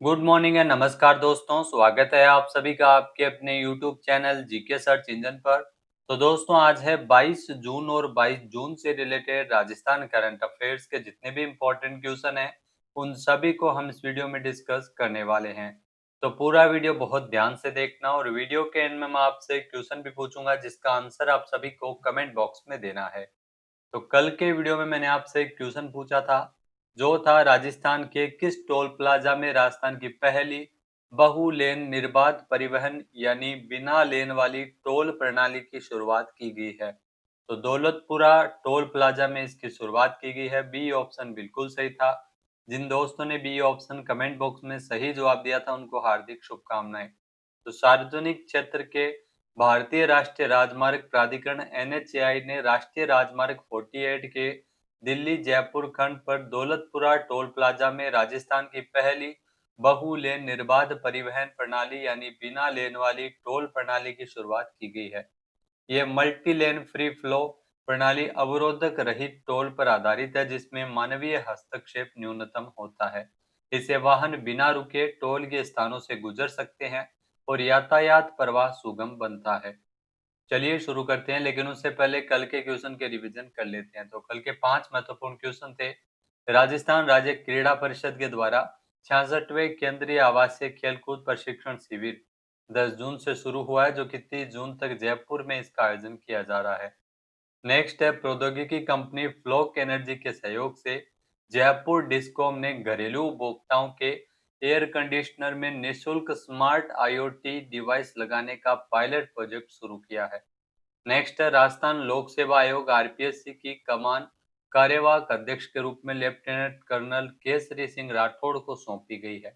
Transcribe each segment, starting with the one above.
Good morning and नमस्कार दोस्तों, स्वागत है आप सभी का आपके अपने YouTube channel GK search engine पर। तो दोस्तों, आज है 22 जून और 22 जून से रिलेटेड राजस्थान करंट अफेयर्स के जितने भी इम्पोर्टेंट क्वेश्चन हैं उन सभी को हम इस वीडियो में डिस्कस करने वाले हैं। तो पूरा वीडियो बहुत ध्यान से देखना और वीडियो के एंड में मैं आपसे क्वेश्चन भी पूछूंगा जिसका आंसर आप सभी को कमेंट बॉक्स में देना है। तो कल के वीडियो में मैंने आपसे एक क्वेश्चन पूछा था, जो था राजस्थान के किस टोल प्लाजा में राजस्थान की पहली बहु लेन निर्बाध परिवहन यानी बिना लेन वाली टोल प्रणाली की शुरुआत की गई है। तो दौलतपुरा टोल प्लाजा में इसकी शुरुआत की गई है। बी ऑप्शन बिल्कुल सही था। जिन दोस्तों ने बी ऑप्शन कमेंट बॉक्स में सही जवाब दिया था उनको हार्दिक शुभकामनाएं। तो सार्वजनिक क्षेत्र के भारतीय राष्ट्रीय राजमार्ग प्राधिकरण एनएचएआई ने राष्ट्रीय राजमार्ग 48 के दिल्ली जयपुर खंड पर दौलतपुरा टोल प्लाजा में राजस्थान की पहली बहु लेन निर्बाध परिवहन प्रणाली यानी बिना लेन वाली टोल प्रणाली की शुरुआत की गई है। ये मल्टी लेन फ्री फ्लो प्रणाली अवरोधक रहित टोल पर आधारित है, जिसमें मानवीय हस्तक्षेप न्यूनतम होता है। इससे वाहन बिना रुके टोल के स्थानों से गुजर सकते हैं और यातायात प्रवाह सुगम बनता है। चलिए शुरू करते हैं, लेकिन उससे पहले कल के क्वेश्चन के रिवीजन कर लेते हैं। तो कल के 5 महत्वपूर्ण क्वेश्चन थे। राजस्थान राज्य क्रीड़ा परिषद के द्वारा 66वें केंद्रीय आवासीय खेलकूद प्रशिक्षण शिविर 10 जून से शुरू हुआ है, जो कि 30 जून तक जयपुर में इसका आयोजन किया जा रहा है। नेक्स्ट है, प्रौद्योगिकी कंपनी फ्लोक एनर्जी के सहयोग से जयपुर डिस्कॉम ने घरेलू उपभोक्ताओं के एयर कंडीशनर में निःशुल्क स्मार्ट आईओटी डिवाइस लगाने का पायलट प्रोजेक्ट शुरू किया है। नेक्स्ट है, राजस्थान लोक सेवा आयोग आरपीएससी की कमान कार्यवाहक अध्यक्ष के रूप में लेफ्टिनेंट कर्नल केसरी सिंह राठौड़ को सौंपी गई है।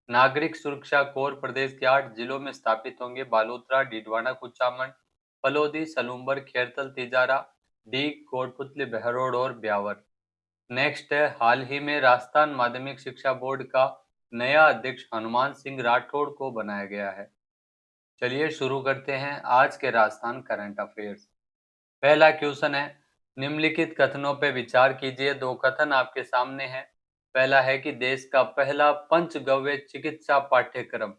नागरिक सुरक्षा कोर प्रदेश के 8 जिलों में स्थापित होंगे। बालोतरा, डिडवाना, कुचामन, फलोदी, सलूम्बर, खेरतल, तिजारा, डीग, कोटपुतली, बहरोड और ब्यावर। नेक्स्ट है, हाल ही में राजस्थान माध्यमिक शिक्षा बोर्ड का नया अध्यक्ष हनुमान सिंह राठौड़ को बनाया गया है। चलिए शुरू करते हैं आज के राजस्थान करंट अफेयर्स। पहला क्वेश्चन है, निम्नलिखित कथनों पर विचार कीजिए। दो कथन आपके सामने हैं। पहला है कि देश का पहला पंचगव्य चिकित्सा पाठ्यक्रम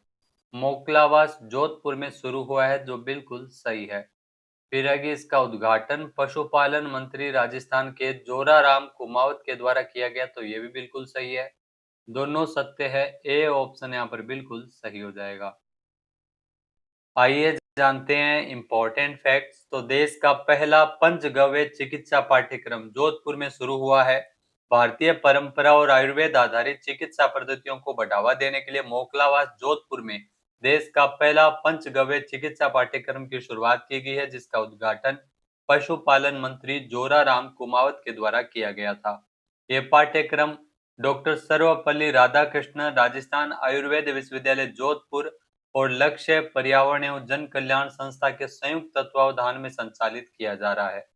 मोकलावास जोधपुर में शुरू हुआ है, जो बिल्कुल सही है। फिर है कि इसका उद्घाटन पशुपालन मंत्री राजस्थान के जोराराम कुमावत के द्वारा किया गया, तो ये भी बिल्कुल सही है। दोनों सत्य है। ए ऑप्शन यहाँ पर बिल्कुल सही हो जाएगा। आइए जानते हैं इंपॉर्टेंट फैक्ट्स। तो देश का पहला पंचगव्य चिकित्सा पाठ्यक्रम जोधपुर में शुरू हुआ है। भारतीय परंपरा और आयुर्वेद आधारित चिकित्सा पद्धतियों को बढ़ावा देने के लिए मोकलावास जोधपुर में देश का पहला पंचगव्य चिकित्सा पाठ्यक्रम की शुरुआत की गई है, जिसका उद्घाटन पशुपालन मंत्री जोराराम कुमावत के द्वारा किया गया था। ये पाठ्यक्रम डॉक्टर सर्वपल्ली राधाकृष्णन राजस्थान आयुर्वेद विश्वविद्यालय जोधपुर और लक्ष्य पर्यावरण एवं जन कल्याण संस्था के संयुक्त तत्वावधान में संचालित किया जा रहा है।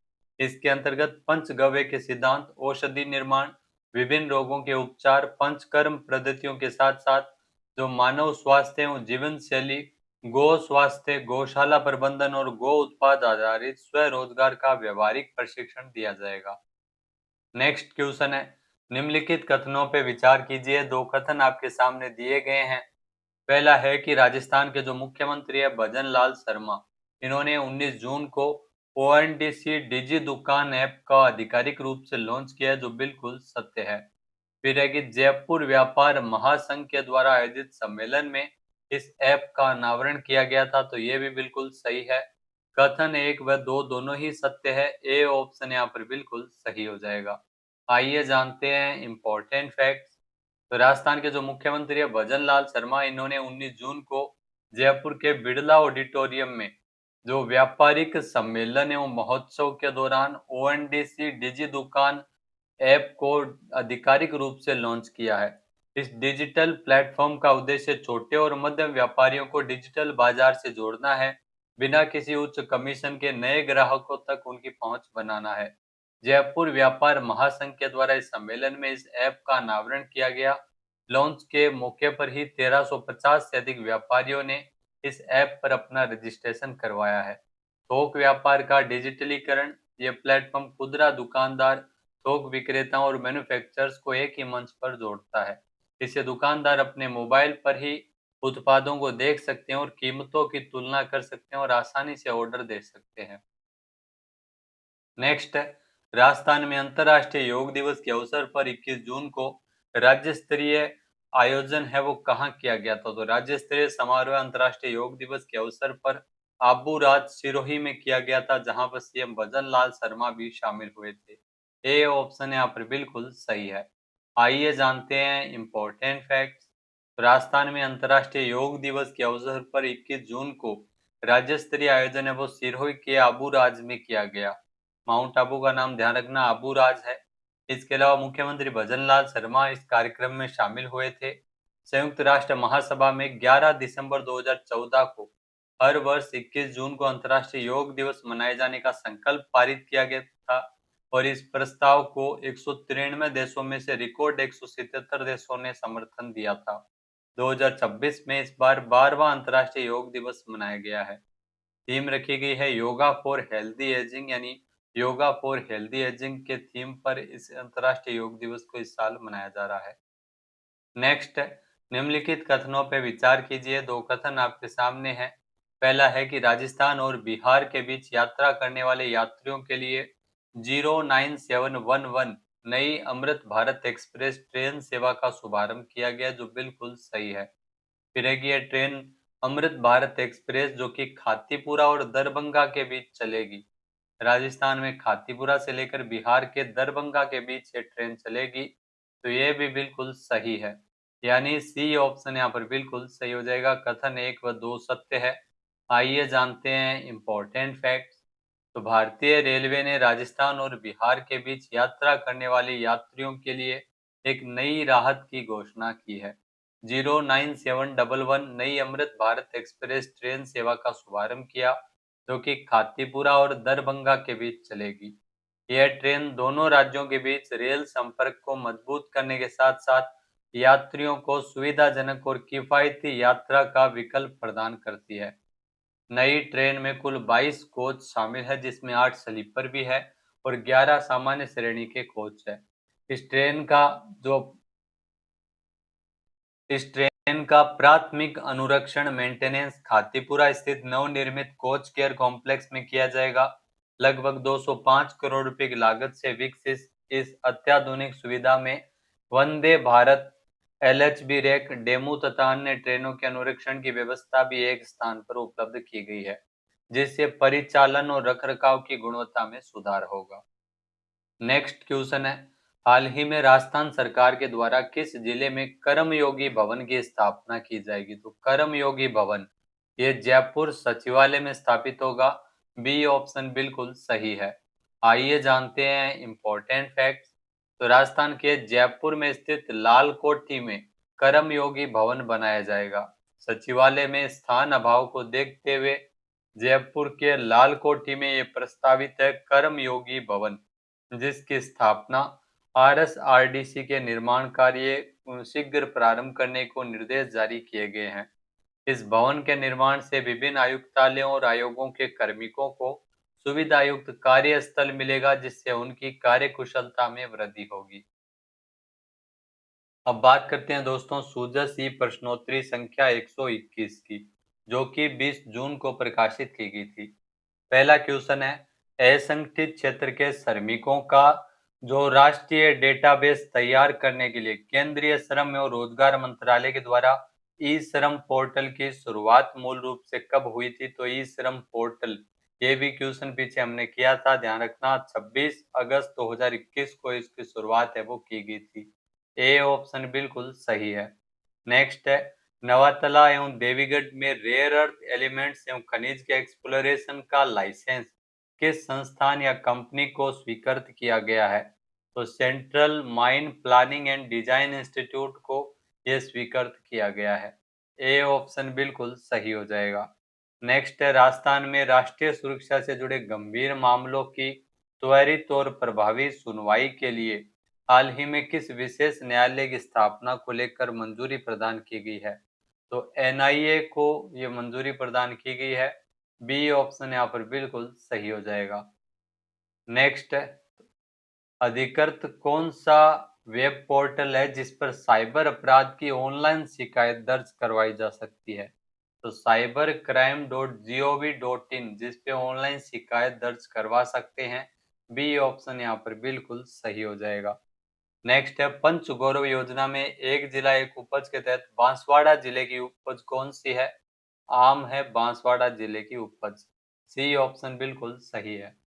इसके अंतर्गत पंचगव्य के सिद्धांत, औषधि निर्माण, विभिन्न रोगों के उपचार, पंचकर्म पद्धतियों के साथ साथ जो मानव स्वास्थ्य एवं जीवन शैली, गो स्वास्थ्य, गौशाला प्रबंधन और गो उत्पाद आधारित स्वरोजगार का व्यवहारिक प्रशिक्षण दिया जाएगा। नेक्स्ट क्वेश्चन है, निम्नलिखित कथनों पर विचार कीजिए। दो कथन आपके सामने दिए गए हैं। पहला है कि राजस्थान के जो मुख्यमंत्री है भजन लाल शर्मा, इन्होंने 19 जून को ओएनडीसी डिजी दुकान ऐप का आधिकारिक रूप से लॉन्च किया है, जो बिल्कुल सत्य है। फिर है कि जयपुर व्यापार महासंघ के द्वारा आयोजित सम्मेलन में इस ऐप का अनावरण किया गया था, तो ये भी बिल्कुल सही है। कथन 1 व 2 दोनों ही सत्य है। ए ऑप्शन यहाँ पर बिल्कुल सही हो जाएगा। आइए जानते हैं इंपॉर्टेंट फैक्ट्स। तो राजस्थान के जो मुख्यमंत्री है भजन लाल शर्मा, इन्होंने 19 जून को जयपुर के बिड़ला ऑडिटोरियम में जो व्यापारिक सम्मेलन एवं महोत्सव के दौरान ओएनडीसी डिजी दुकान ऐप को आधिकारिक रूप से लॉन्च किया है। इस डिजिटल प्लेटफॉर्म का उद्देश्य छोटे और मध्यम व्यापारियों को डिजिटल बाजार से जोड़ना है, बिना किसी उच्च कमीशन के नए ग्राहकों तक उनकी पहुंच बनाना है। जयपुर व्यापार महासंघ के द्वारा इस सम्मेलन में इस ऐप का अनावरण किया गया। लॉन्च के मौके पर ही 1350 से अधिक व्यापारियों ने इस ऐप पर अपना रजिस्ट्रेशन करवाया है। थोक व्यापार का डिजिटलीकरण, ये प्लेटफॉर्म खुदरा दुकानदार, थोक विक्रेताओं और मैन्युफैक्चरर्स को एक ही मंच पर जोड़ता है। इससे दुकानदार अपने मोबाइल पर ही उत्पादों को देख सकते हैं और कीमतों की तुलना कर सकते हैं और आसानी से ऑर्डर दे सकते हैं। नेक्स्ट है, राजस्थान में अंतर्राष्ट्रीय योग दिवस के अवसर पर 21 जून को राज्य स्तरीय आयोजन है वो कहाँ किया गया था? तो राज्य स्तरीय समारोह अंतर्राष्ट्रीय योग दिवस के अवसर पर आबू राज सिरोही में किया गया था, जहां पर सीएम भजन लाल शर्मा भी शामिल हुए थे। ए ऑप्शन यहाँ पर बिल्कुल सही है। आइए जानते हैं इम्पोर्टेंट फैक्ट्स। राजस्थान में अंतर्राष्ट्रीय योग दिवस के अवसर पर 21 जून को राज्य स्तरीय आयोजन है वो सिरोही के आबू राज में किया गया। माउंट आबू का नाम ध्यान रखना आबू राज है। इसके अलावा मुख्यमंत्री भजनलाल शर्मा इस कार्यक्रम में शामिल हुए थे। संयुक्त राष्ट्र महासभा में 11 दिसंबर 2014 को हर वर्ष 21 जून को अंतर्राष्ट्रीय योग दिवस मनाए जाने का संकल्प पारित किया गया था और इस प्रस्ताव को 193 देशों में से रिकॉर्ड 177 देशों ने समर्थन दिया था। 2026 में इस बार 12वां अंतर्राष्ट्रीय योग दिवस मनाया गया है। थीम रखी गई है योगा फॉर हेल्दी एजिंग, यानी योगा फॉर हेल्दी एजिंग के थीम पर इस अंतर्राष्ट्रीय योग दिवस को इस साल मनाया जा रहा है। नेक्स्ट, निम्नलिखित कथनों पर विचार कीजिए। दो कथन आपके सामने हैं। पहला है कि राजस्थान और बिहार के बीच यात्रा करने वाले यात्रियों के लिए 09711 नई अमृत भारत एक्सप्रेस ट्रेन सेवा का शुभारंभ किया गया, जो बिल्कुल सही है। फिर है कि यह ट्रेन अमृत भारत एक्सप्रेस जो कि खातीपुरा और दरभंगा के बीच चलेगी। राजस्थान में खातीपुरा से लेकर बिहार के दरभंगा के बीच ये ट्रेन चलेगी, तो ये भी बिल्कुल सही है। यानी सी ऑप्शन यहाँ पर बिल्कुल सही हो जाएगा। कथन 1 व 2 सत्य है। आइए जानते हैं इम्पोर्टेंट फैक्ट्स। तो भारतीय रेलवे ने राजस्थान और बिहार के बीच यात्रा करने वाले यात्रियों के लिए एक नई राहत की घोषणा की है। 09711 नई अमृत भारत एक्सप्रेस ट्रेन सेवा का शुभारंभ किया, जो कि खातीपुरा और दरभंगा के बीच चलेगी। यह ट्रेन दोनों राज्यों के बीच रेल संपर्क को मजबूत करने के साथ साथ यात्रियों को सुविधाजनक और किफायती यात्रा का विकल्प प्रदान करती है। नई ट्रेन में कुल 22 कोच शामिल है, जिसमें 8 स्लीपर भी है और 11 सामान्य श्रेणी के कोच है। इस ट्रेन का जो इस ट्रेन का प्राथमिक अनुरक्षण मेंटेनेंस खातीपुरा स्थित नवनिर्मित कोच केयर कॉम्प्लेक्स में किया जाएगा। लगभग 205 करोड़ रुपए की लागत से विकसित इस अत्याधुनिक सुविधा में Vande Bharat, LHB rack, DEMU तथा अन्य ट्रेनों के अनुरक्षण की व्यवस्था भी एक स्थान पर उपलब्ध की गई है, जिससे परिचालन और रखरखाव की गुणवत्ता में सुधार होगा। नेक्स्ट क्वेश्चन है, हाल ही में राजस्थान सरकार के द्वारा किस जिले में कर्मयोगी भवन की स्थापना की जाएगी? तो कर्मयोगी भवन ये जयपुर सचिवालय में स्थापित होगा। बी ऑप्शन बिल्कुल सही है। आइए जानते हैं इम्पोर्टेंट फैक्ट्स। तो राजस्थान के जयपुर में स्थित लाल कोठी में कर्मयोगी भवन बनाया जाएगा। सचिवालय में स्थान अभाव को देखते हुए जयपुर के लाल कोठी में ये प्रस्तावित है कर्मयोगी भवन, जिसकी स्थापना आरएसआरडीसी के निर्माण कार्य शीघ्र प्रारंभ करने को निर्देश जारी किए गए हैं। इस भवन के निर्माण से विभिन्न आयुक्तालयों और आयोगों के कार्मिकों को सुविधायुक्त कार्यस्थल मिलेगा, जिससे उनकी कार्यकुशलता में वृद्धि होगी। अब बात करते हैं दोस्तों सूजस ई प्रश्नोत्तरी संख्या 121 की, जो कि 20 जून को प्रकाशित की गई थी। पहला क्वेश्चन है, असंगठित क्षेत्र के श्रमिकों का जो राष्ट्रीय डेटाबेस तैयार करने के लिए केंद्रीय श्रम एवं रोजगार मंत्रालय के द्वारा ई श्रम पोर्टल की शुरुआत मूल रूप से कब हुई थी? तो ई श्रम पोर्टल ये भी क्वेश्चन पीछे हमने किया था, ध्यान रखना। 26 अगस्त 2021 को इसकी शुरुआत है वो की गई थी। ए ऑप्शन बिल्कुल सही है। नेक्स्ट है, नवातला एवं देवीगढ़ में रेयर अर्थ एलिमेंट्स एवं खनिज के एक्सप्लोरेशन का लाइसेंस किस संस्थान या कंपनी को स्वीकृत किया गया है? तो central mine planning and design institute को यह स्वीकृत किया गया है। ए ऑप्शन बिल्कुल सही हो जाएगा। नेक्स्ट है, राजस्थान में राष्ट्रीय सुरक्षा से जुड़े गंभीर मामलों की त्वरित और प्रभावी सुनवाई के लिए हाल ही में किस विशेष न्यायालय की स्थापना को लेकर मंजूरी प्रदान की गई है? तो एनआईए को ये मंजूरी प्रदान की गई है। बी ऑप्शन यहाँ पर बिल्कुल सही हो जाएगा। नेक्स्ट है, अधिकृत कौन सा वेब पोर्टल है जिस पर साइबर अपराध की ऑनलाइन शिकायत दर्ज करवाई जा सकती है। तो cybercrime.gov.in जिस पे ऑनलाइन शिकायत दर्ज करवा सकते हैं। बी ऑप्शन यहाँ पर बिल्कुल सही हो जाएगा। नेक्स्ट है पंच गौरव योजना में एक जिला एक उपज के तहत बांसवाड़ा जिले की उपज कौन सी है? आम है बांसवाड़ा जिले की उपज। सी ऑप्शन बिल्कुल सही है।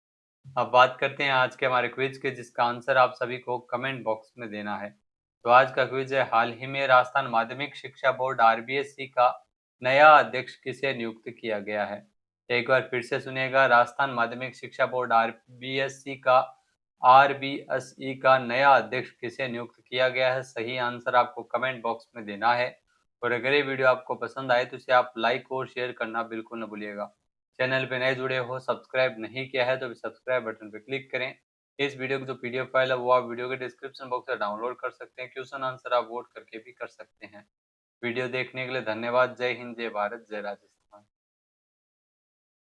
अब बात करते हैं आज के हमारे क्विज के, जिसका आंसर आप सभी को कमेंट बॉक्स में देना है। तो आज का क्विज है, हाल ही में राजस्थान माध्यमिक शिक्षा बोर्ड आरबीएसई का नया अध्यक्ष किसे नियुक्त किया गया है? एक बार फिर से सुनिएगा, राजस्थान माध्यमिक शिक्षा बोर्ड आरबीएसई का नया अध्यक्ष किसे नियुक्त किया गया है? सही आंसर आपको कमेंट बॉक्स में देना है। और अगर ये वीडियो आपको पसंद आए तो इसे आप लाइक और शेयर करना बिल्कुल न भूलिएगा। चैनल पे नए जुड़े हो, सब्सक्राइब नहीं किया है तो सब्सक्राइब बटन पे क्लिक करें। इस वीडियो की जो पीडीएफ फाइल है वो आप वीडियो के डिस्क्रिप्शन बॉक्स से डाउनलोड कर सकते हैं। क्वेश्चन आंसर आप वोट करके भी कर सकते हैं। वीडियो देखने के लिए धन्यवाद। जय हिंद, जय भारत, जय राजस्थान।